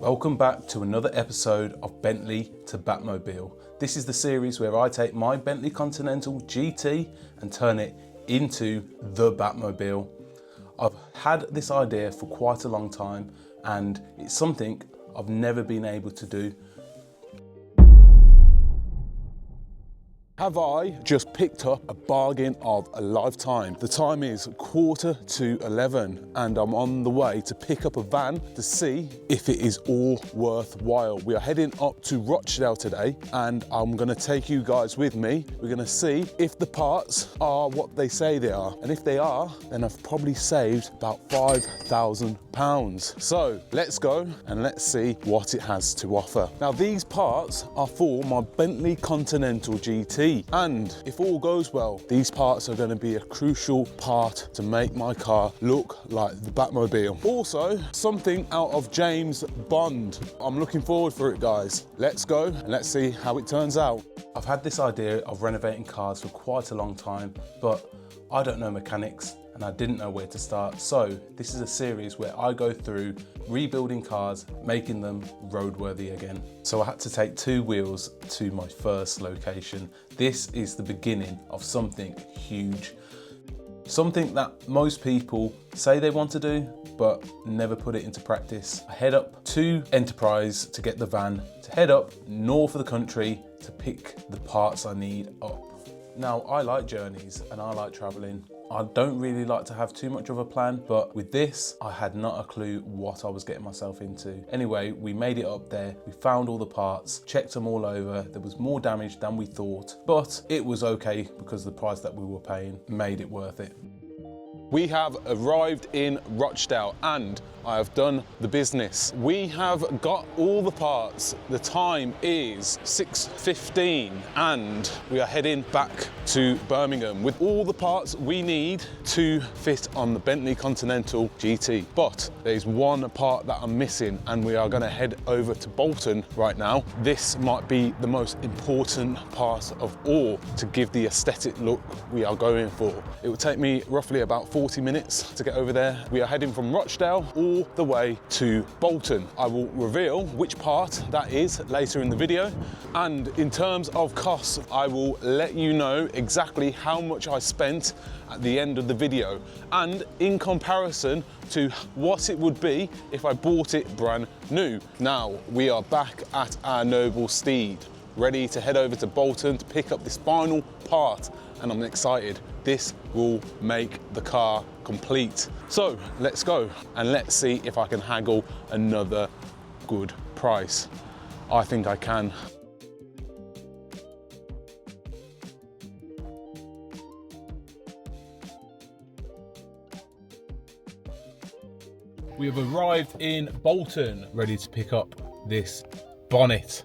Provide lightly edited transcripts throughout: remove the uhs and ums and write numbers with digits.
Welcome back to another episode of Bentley to Batmobile. This is the series where I take my Bentley Continental GT and turn it into the Batmobile. I've had this idea for quite a long time and it's something I've never been able to do. Have I just picked up a bargain of a lifetime? The time is 11:45 and I'm on the way to pick up a van to see if it is all worthwhile. We are heading up to Rochdale today and I'm gonna take you guys with me. We're gonna see if the parts are what they say they are. And if they are, then I've probably saved about £5,000. So let's go and let's see what it has to offer. Now these parts are for my Bentley Continental GT. And if all goes well, these parts are going to be a crucial part to make my car look like the Batmobile. Also, something out of James Bond. I'm looking forward for it, guys. Let's go and let's see how it turns out. I've had this idea of renovating cars for quite a long time, but I don't know mechanics and I didn't know where to start. So this is a series where I go through rebuilding cars, making them roadworthy again. So I had to take two wheels to my first location. This is the beginning of something huge. Something that most people say they want to do, but never put it into practice. I head up to Enterprise to get the van, to head up north of the country to pick the parts I need up. Now, I like journeys and I like traveling. I don't really like to have too much of a plan, but with this, I had not a clue what I was getting myself into. Anyway, we made it up there. We found all the parts, checked them all over. There was more damage than we thought, but it was okay because the price that we were paying made it worth it. We have arrived in Rochdale and I have done the business. We have got all the parts. The time is 6:15 and we are heading back to Birmingham with all the parts we need to fit on the Bentley Continental GT. But there's one part that I'm missing and we are going to head over to Bolton right now. This might be the most important part of all to give the aesthetic look we are going for. It will take me roughly about 40 minutes to get over there. We are heading from Rochdale all the way to Bolton. I will reveal which part that is later in the video. And in terms of costs, I will let you know exactly how much I spent at the end of the video and in comparison to what it would be if I bought it brand new. Now we are back at our noble steed, ready to head over to Bolton to pick up this final part, and I'm excited. This will make the car complete. So let's go and let's see if I can haggle another good price. I think I can. We have arrived in Bolton, ready to pick up this bonnet.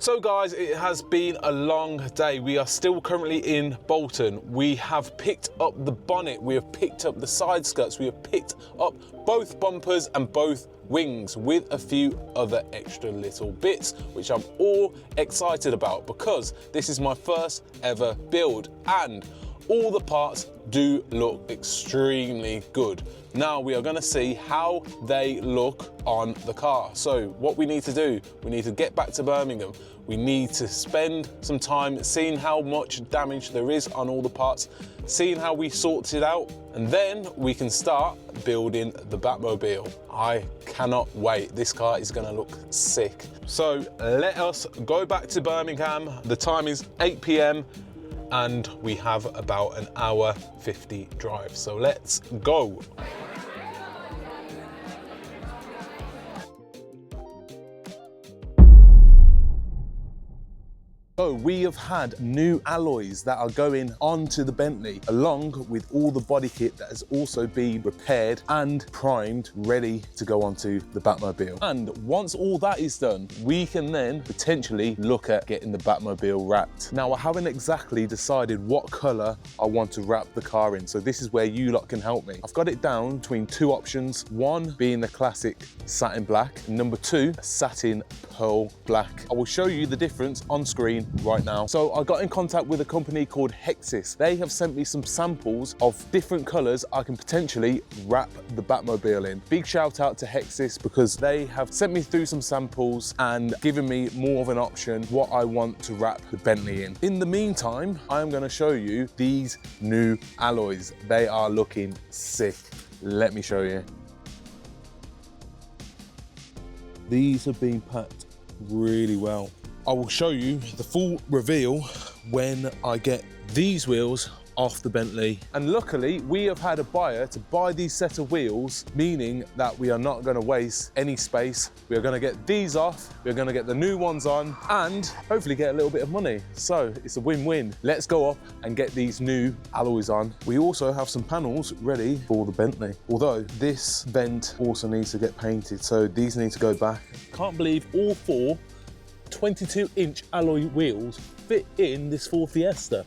So guys, it has been a long day. We are still currently in Bolton. We have picked up the bonnet, we have picked up the side skirts, we have picked up both bumpers and both wings with a few other extra little bits, which I'm all excited about because this is my first ever build and all the parts do look extremely good. Now we are going to see how they look on the car. So what we need to do, we need to get back to Birmingham. We need to spend some time seeing how much damage there is on all the parts, seeing how we sort it out, and then we can start building the Batmobile. I cannot wait. This car is going to look sick. So let us go back to Birmingham. The time is 8 p.m. and we have about an hour 50 drive. So let's go. So we have had new alloys that are going onto the Bentley, along with all the body kit that has also been repaired and primed, ready to go onto the Batmobile. And once all that is done, we can then potentially look at getting the Batmobile wrapped. Now, I haven't exactly decided what color I want to wrap the car in, so this is where you lot can help me. I've got it down between two options, one being the classic satin black, and number two, a satin pearl black. I will show you the difference on screen right now. So I got in contact with a company called Hexis. They have sent me some samples of different colors I can potentially wrap the Batmobile in. Big shout out to Hexis because they have sent me through some samples and given me more of an option what I want to wrap the Bentley in. In the meantime, I'm going to show you these new alloys. They are looking sick. Let me show you. These have been packed really well. I will show you the full reveal when I get these wheels off the Bentley. And luckily, we have had a buyer to buy these set of wheels, meaning that we are not going to waste any space. We are going to get these off, we're going to get the new ones on, and hopefully get a little bit of money. So it's a win-win. Let's go up and get these new alloys on. We also have some panels ready for the Bentley. Although this vent also needs to get painted, so these need to go back. Can't believe all four 22-inch alloy wheels fit in this Ford Fiesta.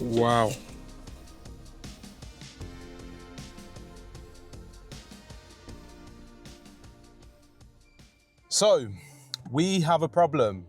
Wow. So, we have a problem.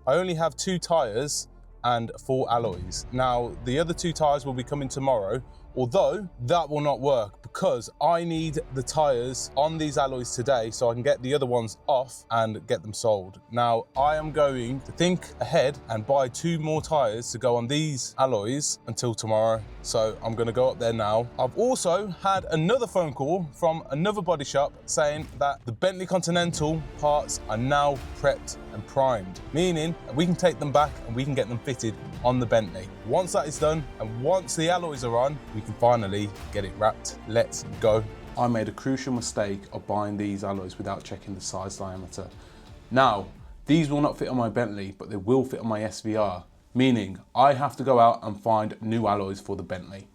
I only have 2 tyres and 4 alloys. Now, the other 2 tyres will be coming tomorrow, although that will not work because I need the tyres on these alloys today so I can get the other ones off and get them sold. Now, I am going to think ahead and buy 2 more tyres to go on these alloys until tomorrow. So I'm gonna go up there now. I've also had another phone call from another body shop saying that the Bentley Continental parts are now prepped and primed, meaning that we can take them back and we can get them fitted on the Bentley. Once that is done and once the alloys are on, we can finally get it wrapped. Let's go. I made a crucial mistake of buying these alloys without checking the size diameter. Now, these will not fit on my Bentley, but they will fit on my SVR, meaning I have to go out and find new alloys for the Bentley.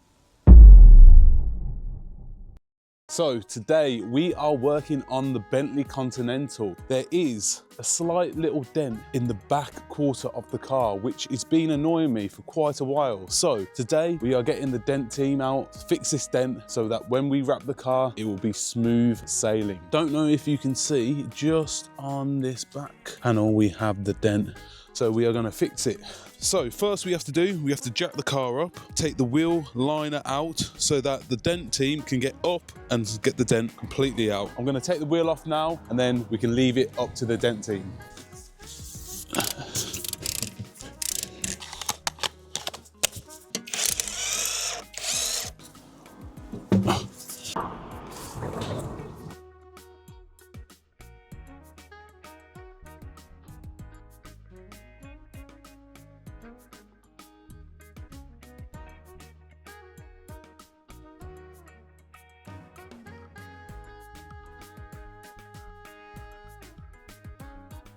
So today we are working on the Bentley Continental. There is a slight little dent in the back quarter of the car, which has been annoying me for quite a while. So today we are getting the dent team out to fix this dent so that when we wrap the car, it will be smooth sailing. Don't know if you can see, just on this back panel, we have the dent. So we are gonna fix it. So first we have to jack the car up, take the wheel liner out so that the dent team can get up and get the dent completely out. I'm gonna take the wheel off now and then we can leave it up to the dent team.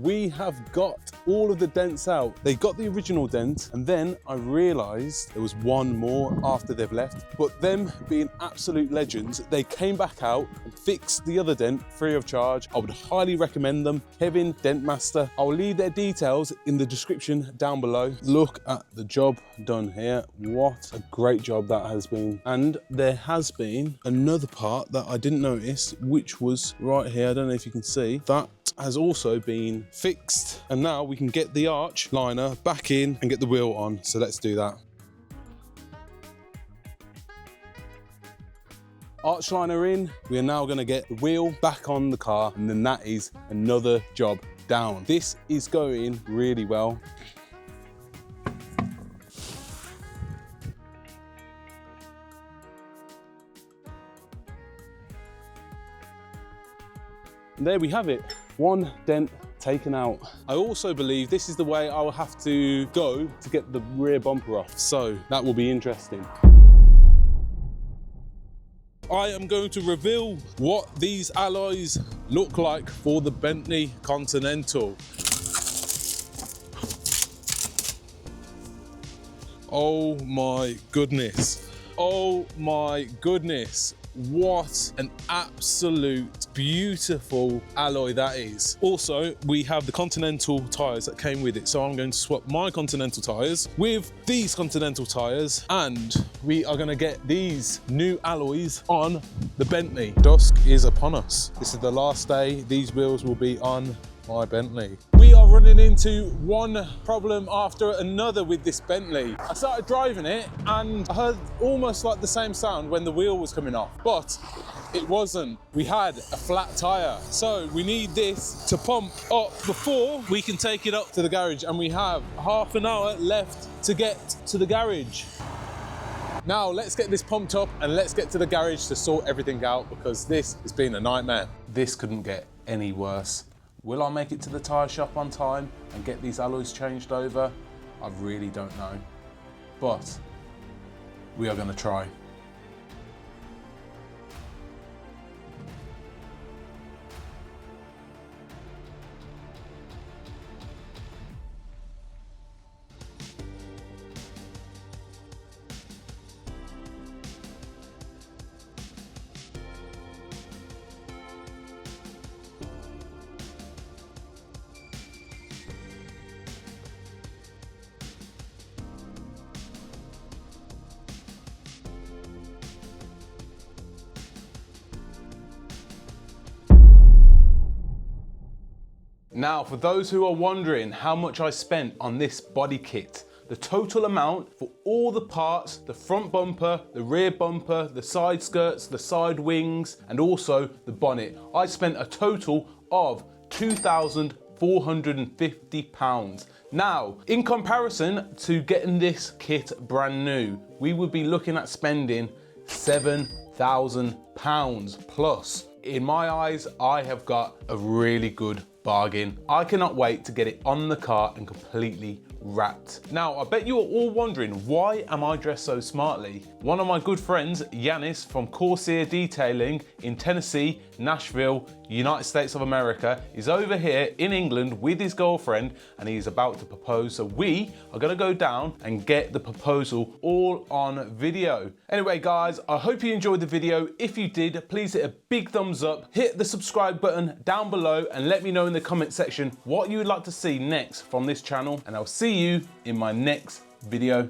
We have got all of the dents out. They got the original dent and then I realised there was one more after they've left. But them being absolute legends, they came back out and fixed the other dent free of charge. I would highly recommend them. Kevin, Dent Master. I'll leave their details in the description down below. Look at the job done here. What a great job that has been. And there has been another part that I didn't notice, which was right here. I don't know if you can see. That has also been fixed and now we can get the arch liner back in and get the wheel on. So let's do that. Arch liner in, we are now going to get the wheel back on the car and then that is another job down. This is going really well. And there we have it, one dent taken out. I also believe this is the way I will have to go to get the rear bumper off, so that will be interesting. I am going to reveal what these alloys look like for the Bentley Continental. Oh my goodness. Oh my goodness. What an absolute beautiful alloy that is. Also, we have the Continental tyres that came with it. So I'm going to swap my Continental tyres with these Continental tyres, and we are going to get these new alloys on the Bentley. Dusk is upon us. This is the last day these wheels will be on my Bentley. We are running into one problem after another with this Bentley. I started driving it and I heard almost like the same sound when the wheel was coming off, but it wasn't. We had a flat tire. So we need this to pump up before we can take it up to the garage, and we have half an hour left to get to the garage. Now let's get this pumped up and let's get to the garage to sort everything out, because this has been a nightmare. This couldn't get any worse. Will I make it to the tyre shop on time and get these alloys changed over? I really don't know, but we are going to try. Now, for those who are wondering how much I spent on this body kit, the total amount for all the parts, the front bumper, the rear bumper, the side skirts, the side wings, and also the bonnet, I spent a total of £2,450. Now, in comparison to getting this kit brand new, we would be looking at spending £7,000 plus. In my eyes, I have got a really good bargain. I cannot wait to get it on the car and completely wrapped. Now, I bet you are all wondering, why am I dressed so smartly? One of my good friends, Yanis from Corsair Detailing in Tennessee, Nashville, United States of America, is over here in England with his girlfriend, and he's about to propose. So we are gonna go down and get the proposal all on video. Anyway, guys, I hope you enjoyed the video. If you did, please hit a big thumbs up, hit the subscribe button down below, and let me know in the comment section what you would like to see next from this channel, and I'll see you in my next video.